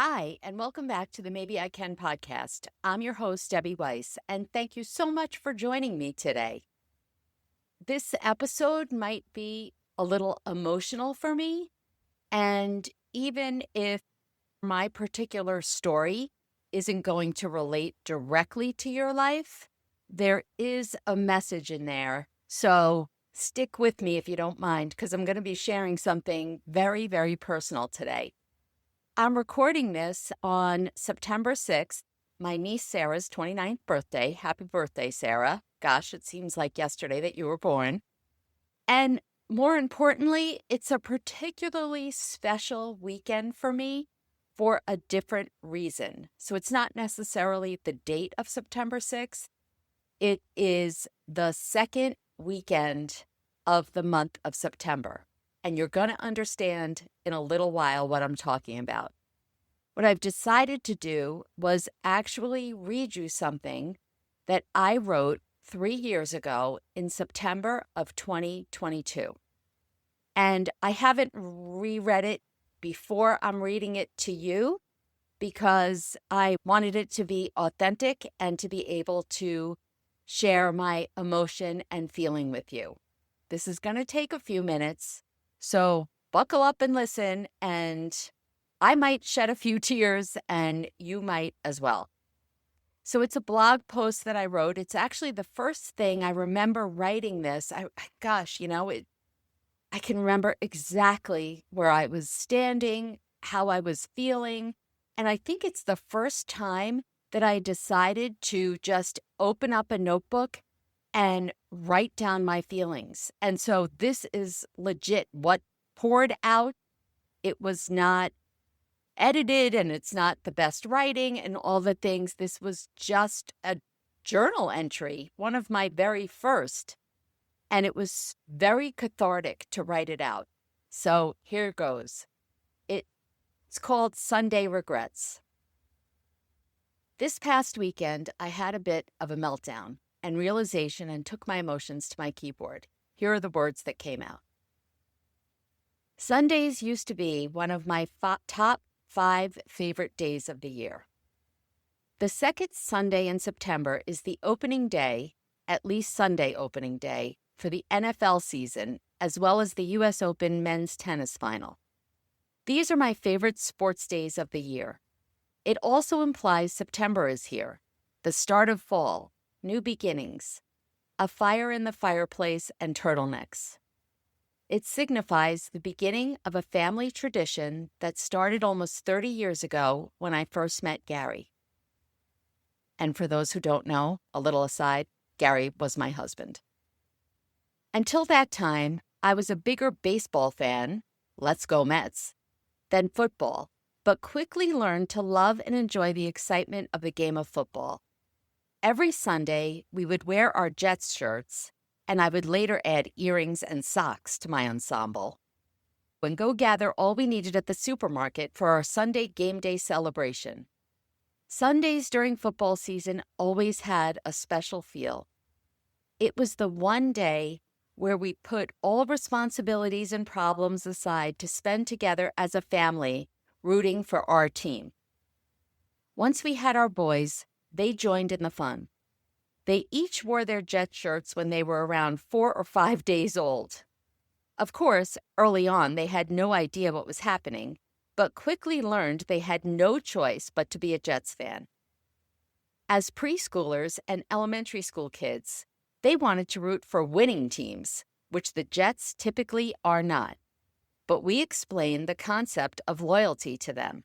Hi, and welcome back to the Maybe I Can podcast. I'm your host, Debbie Weiss, and thank you so much for joining me today. This episode might be a little emotional for me, and even if my particular story isn't going to relate directly to your life, there is a message in there. So stick with me if you don't mind, because I'm going to be sharing something very, very personal today. I'm recording this on September 6th, my niece Sarah's 29th birthday. Happy birthday, Sarah. Gosh, it seems like yesterday that you were born. And more importantly, it's a particularly special weekend for me for a different reason. So it's not necessarily the date of September 6th. It is the second weekend of the month of September. And you're going to understand in a little while what I'm talking about. What I've decided to do was actually read you something that I wrote 3 years ago in September of 2022. And I haven't reread it before I'm reading it to you because I wanted it to be authentic and to be able to share my emotion and feeling with you. This is going to take a few minutes, so buckle up and listen, and I might shed a few tears and you might as well. So it's a blog post that I wrote. It's actually the first thing I remember writing this. I can remember exactly where I was standing, how I was feeling. And I think it's the first time that I decided to just open up a notebook and write down my feelings. And so this is legit what poured out. It was not edited and it's not the best writing and all the things. This was just a journal entry, one of my very first. And it was very cathartic to write it out. So here goes. It's called Sunday Regrets. This past weekend, I had a bit of a meltdown and realization and took my emotions to my keyboard. Here are the words that came out. Sundays used to be one of my top 5 favorite days of the year. The second Sunday in September is the opening day, at least Sunday opening day, for the NFL season, as well as the U.S. Open men's tennis final. These are my favorite sports days of the year. It also implies September is here, the start of fall, new beginnings, a fire in the fireplace, and turtlenecks. It signifies the beginning of a family tradition that started almost 30 years ago when I first met Gary. And for those who don't know, a little aside, Gary was my husband. Until that time, I was a bigger baseball fan, let's go Mets, than football, but quickly learned to love and enjoy the excitement of the game of football. Every Sunday, we would wear our Jets shirts, and I would later add earrings and socks to my ensemble, and go gather all we needed at the supermarket for our Sunday game day celebration. Sundays during football season always had a special feel. It was the one day where we put all responsibilities and problems aside to spend together as a family, rooting for our team. Once we had our boys, they joined in the fun. They each wore their Jet shirts when they were around 4 or 5 days old. Of course, early on, they had no idea what was happening, but quickly learned they had no choice but to be a Jets fan. As preschoolers and elementary school kids, they wanted to root for winning teams, which the Jets typically are not. But we explained the concept of loyalty to them.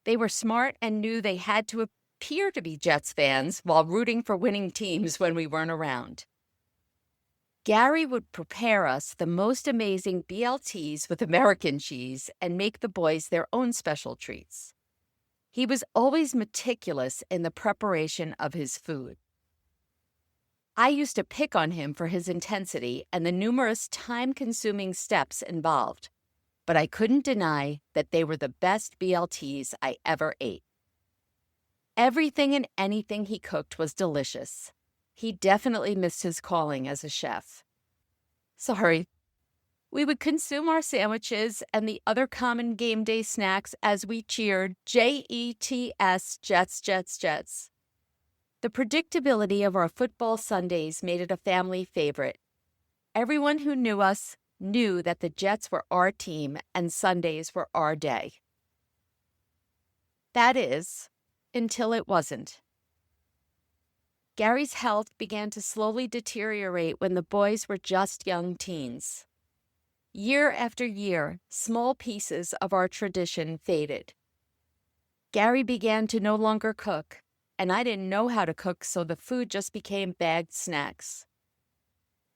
They were smart and knew they had to appear to be Jets fans while rooting for winning teams when we weren't around. Gary would prepare us the most amazing BLTs with American cheese and make the boys their own special treats. He was always meticulous in the preparation of his food. I used to pick on him for his intensity and the numerous time-consuming steps involved, but I couldn't deny that they were the best BLTs I ever ate. Everything and anything he cooked was delicious. He definitely missed his calling as a chef. Sorry, We would consume our sandwiches and the other common game day snacks as we cheered Jets, Jets, Jets, Jets. The predictability of our football Sundays made it a family favorite. Everyone who knew us knew that the Jets were our team and Sundays were our day. That is, until it wasn't. Gary's health began to slowly deteriorate when the boys were just young teens. Year after year, small pieces of our tradition faded. Gary began to no longer cook, and I didn't know how to cook, so the food just became bagged snacks.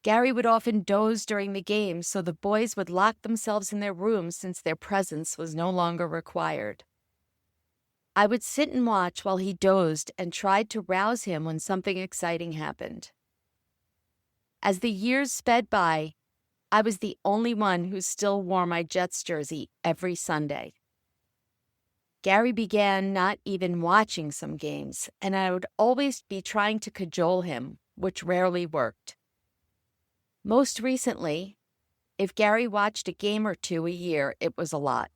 Gary would often doze during the game, so the boys would lock themselves in their rooms since their presence was no longer required. I would sit and watch while he dozed and tried to rouse him when something exciting happened. As the years sped by, I was the only one who still wore my Jets jersey every Sunday. Gary began not even watching some games, and I would always be trying to cajole him, which rarely worked. Most recently, if Gary watched a game or two a year, it was a lot.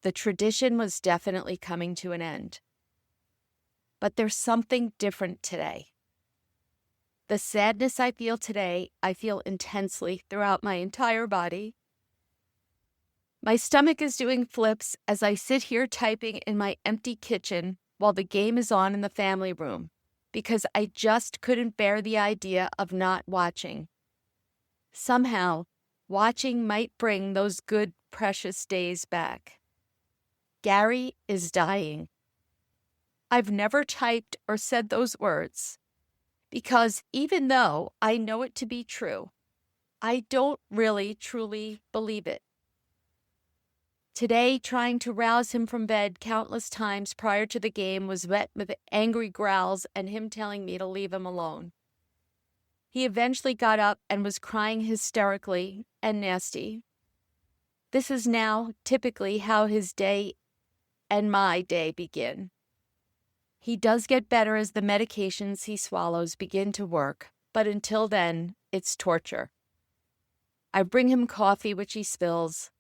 The tradition was definitely coming to an end. But there's something different today. The sadness I feel today, I feel intensely throughout my entire body. My stomach is doing flips as I sit here typing in my empty kitchen while the game is on in the family room, because I just couldn't bear the idea of not watching. Somehow, watching might bring those good, precious days back. Gary is dying. I've never typed or said those words because even though I know it to be true, I don't really truly believe it. Today, trying to rouse him from bed countless times prior to the game was met with angry growls and him telling me to leave him alone. He eventually got up and was crying hysterically and nasty. This is now typically how his day and my day begin. He does get better as the medications he swallows begin to work, but until then, it's torture. I bring him coffee, which he spills.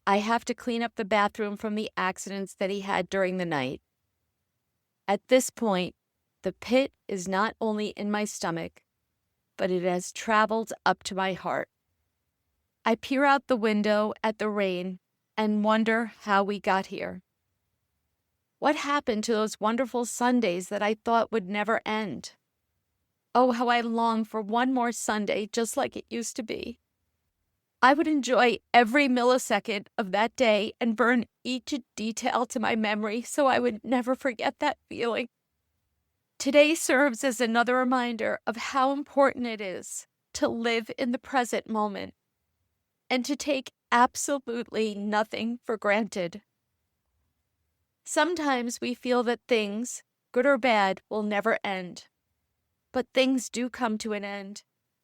I have to clean up the bathroom from the accidents that he had during the night. At this point, the pit is not only in my stomach, but it has traveled up to my heart. I peer out the window at the rain and wonder how we got here. What happened to those wonderful Sundays that I thought would never end? Oh, how I long for one more Sunday just like it used to be. I would enjoy every millisecond of that day and burn each detail to my memory so I would never forget that feeling. Today serves as another reminder of how important it is to live in the present moment and to take absolutely nothing for granted. Sometimes we feel that things, good or bad, will never end. But things do come to an end,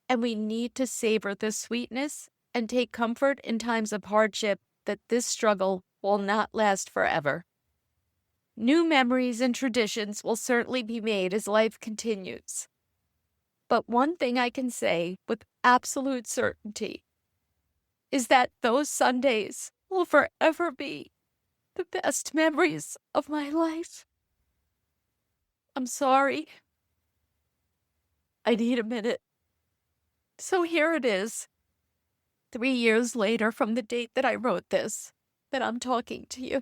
and we need to savor the sweetness and take comfort in times of hardship that this struggle will not last forever. New memories and traditions will certainly be made as life continues. But one thing I can say with absolute certainty is that those Sundays will forever be the best memories of my life. I'm sorry. I need a minute. So here it is, 3 years later from the date that I wrote this, that I'm talking to you.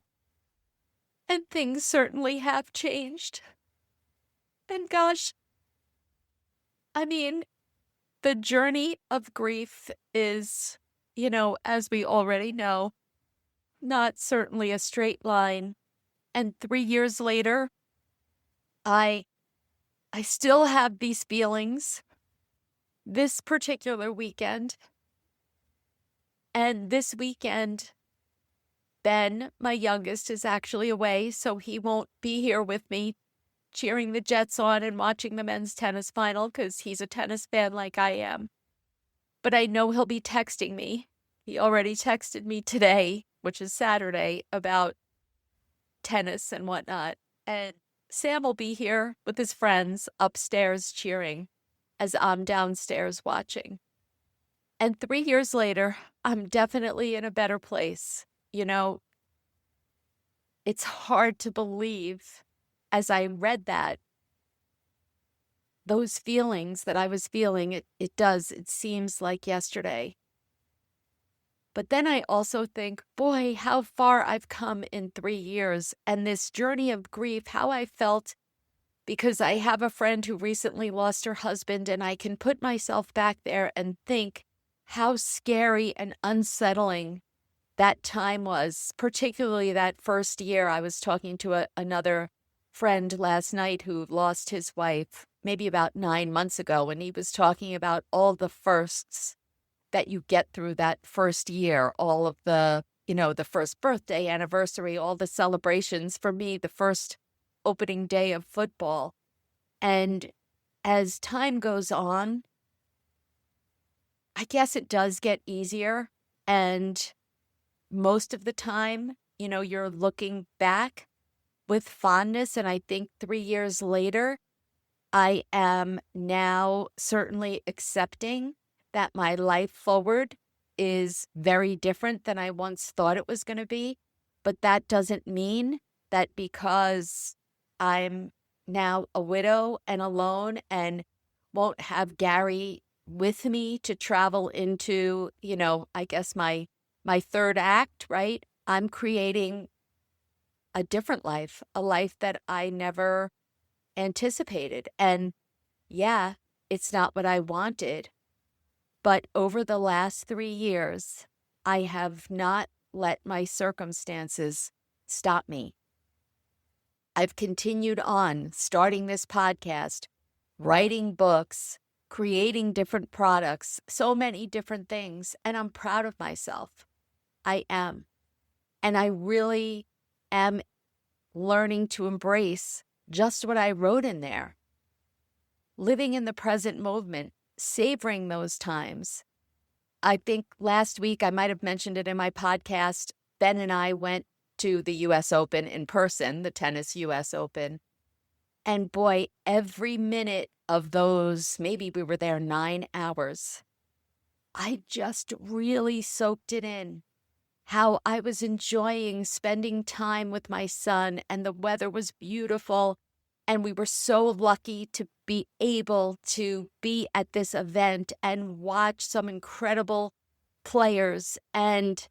And things certainly have changed. And gosh, I mean, the journey of grief is, as we already know, not certainly a straight line. And 3 years later, I still have these feelings this particular weekend. And this weekend, Ben, my youngest, is actually away, so he won't be here with me cheering the Jets on and watching the men's tennis final because he's a tennis fan like I am. But I know he'll be texting me. He already texted me today, which is Saturday, about tennis and whatnot. And Sam will be here with his friends upstairs cheering as I'm downstairs watching. And 3 years later, I'm definitely in a better place. It's hard to believe as I read that, those feelings that I was feeling, it seems like yesterday. But then I also think, boy, how far I've come in 3 years, and this journey of grief, how I felt, because I have a friend who recently lost her husband, and I can put myself back there and think how scary and unsettling that time was, particularly that first year. I was talking to another friend last night who lost his wife maybe about 9 months ago, and he was talking about all the firsts that you get through that first year, all of the first birthday, anniversary, all the celebrations. For me, the first opening day of football. And as time goes on, I guess it does get easier. And most of the time, you're looking back with fondness. And I think 3 years later, I am now certainly accepting that my life forward is very different than I once thought it was going to be. But that doesn't mean that because I'm now a widow and alone and won't have Gary with me to travel into, I guess my third act, right? I'm creating a different life, a life that I never anticipated. And yeah, it's not what I wanted. But over the last 3 years, I have not let my circumstances stop me. I've continued on, starting this podcast, writing books, creating different products, so many different things, and I'm proud of myself. I am. And I really am learning to embrace just what I wrote in there. Living in the present moment, savoring those times. I think last week, I might have mentioned it in my podcast, Ben and I went to the U.S. Open in person, the tennis U.S. Open. And boy, every minute of those, maybe we were there 9 hours, I just really soaked it in. How I was enjoying spending time with my son, and the weather was beautiful. And we were so lucky to be able to be at this event and watch some incredible players. And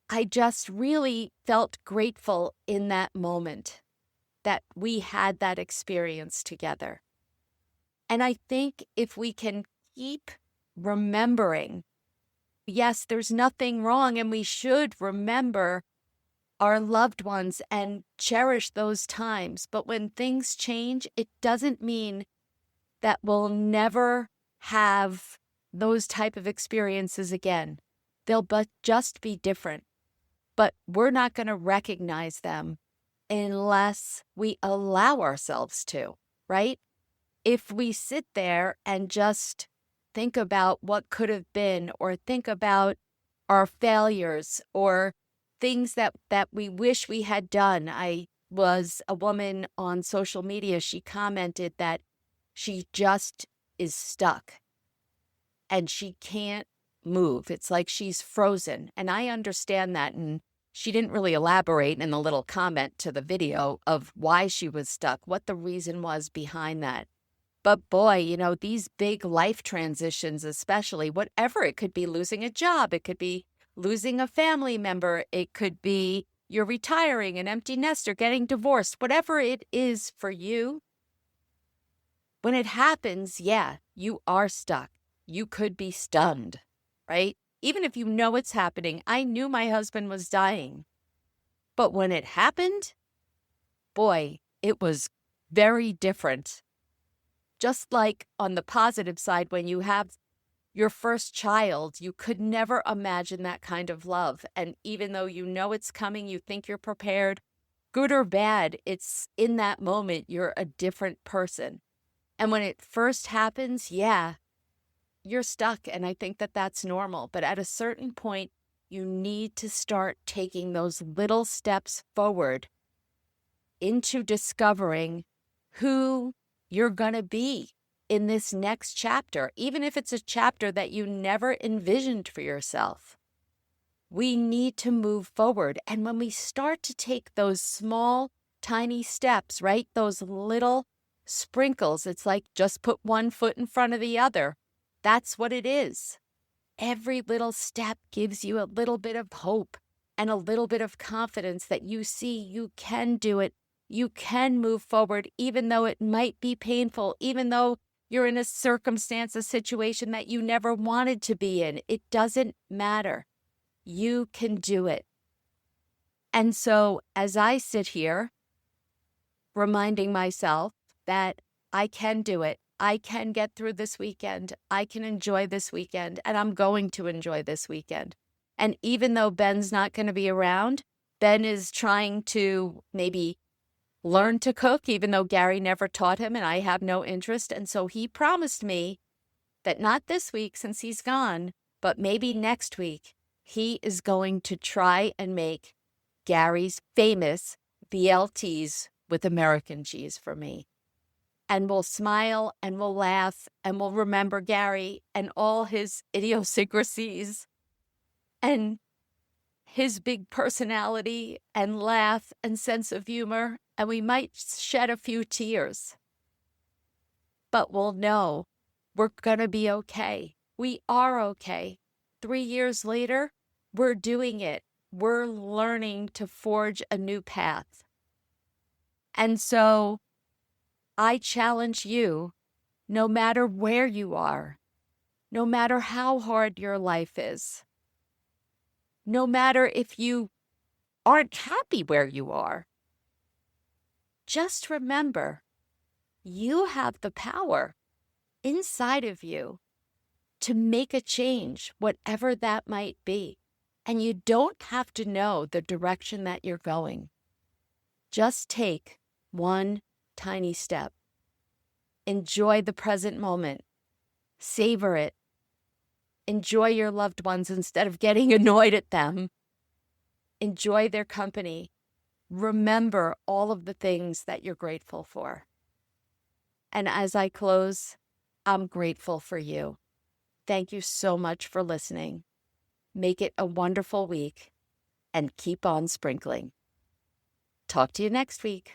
I just really felt grateful in that moment that we had that experience together. And I think if we can keep remembering, yes, there's nothing wrong, and we should remember our loved ones and cherish those times. But when things change, it doesn't mean that we'll never have those type of experiences again. They'll just be different. But we're not going to recognize them unless we allow ourselves to, right? If we sit there and just think about what could have been, or think about our failures, or things that we wish we had done. I was a woman on social media. She commented that she just is stuck and she can't move. It's like she's frozen. And I understand that. And she didn't really elaborate in the little comment to the video of why she was stuck, what the reason was behind that. But boy, these big life transitions, especially, whatever, it could be losing a job, it could be losing a family member, it could be you're retiring, an empty nester, getting divorced, whatever it is for you. When it happens, yeah, you are stuck. You could be stunned, right? Even if you know it's happening. I knew my husband was dying. But when it happened, boy, it was very different. Just like on the positive side, when you have your first child, you could never imagine that kind of love. And even though you know it's coming, you think you're prepared, good or bad, it's in that moment, you're a different person. And when it first happens, yeah, you're stuck. And I think that that's normal. But at a certain point, you need to start taking those little steps forward into discovering who you're going to be in this next chapter, even if it's a chapter that you never envisioned for yourself. We need to move forward. And when we start to take those small, tiny steps, right? Those little sprinkles, it's like just put one foot in front of the other. That's what it is. Every little step gives you a little bit of hope and a little bit of confidence that you see you can do it. You can move forward, even though it might be painful, even though you're in a circumstance, a situation that you never wanted to be in. It doesn't matter. You can do it. And so as I sit here, reminding myself that I can do it, I can get through this weekend, I can enjoy this weekend, and I'm going to enjoy this weekend. And even though Ben's not going to be around, Ben is trying to maybe learn to cook, even though Gary never taught him and I have no interest. And so he promised me that not this week since he's gone, but maybe next week, he is going to try and make Gary's famous BLTs with American cheese for me. And we'll smile and we'll laugh and we'll remember Gary and all his idiosyncrasies and his big personality and laugh and sense of humor. And we might shed a few tears. But we'll know we're going to be okay. We are okay. 3 years later, we're doing it. We're learning to forge a new path. And so I challenge you, no matter where you are, no matter how hard your life is, no matter if you aren't happy where you are, just remember, you have the power inside of you to make a change, whatever that might be. And you don't have to know the direction that you're going. Just take one tiny step. Enjoy the present moment. Savor it. Enjoy your loved ones instead of getting annoyed at them. Enjoy their company. Remember all of the things that you're grateful for. And as I close, I'm grateful for you. Thank you so much for listening. Make it a wonderful week and keep on sprinkling. Talk to you next week.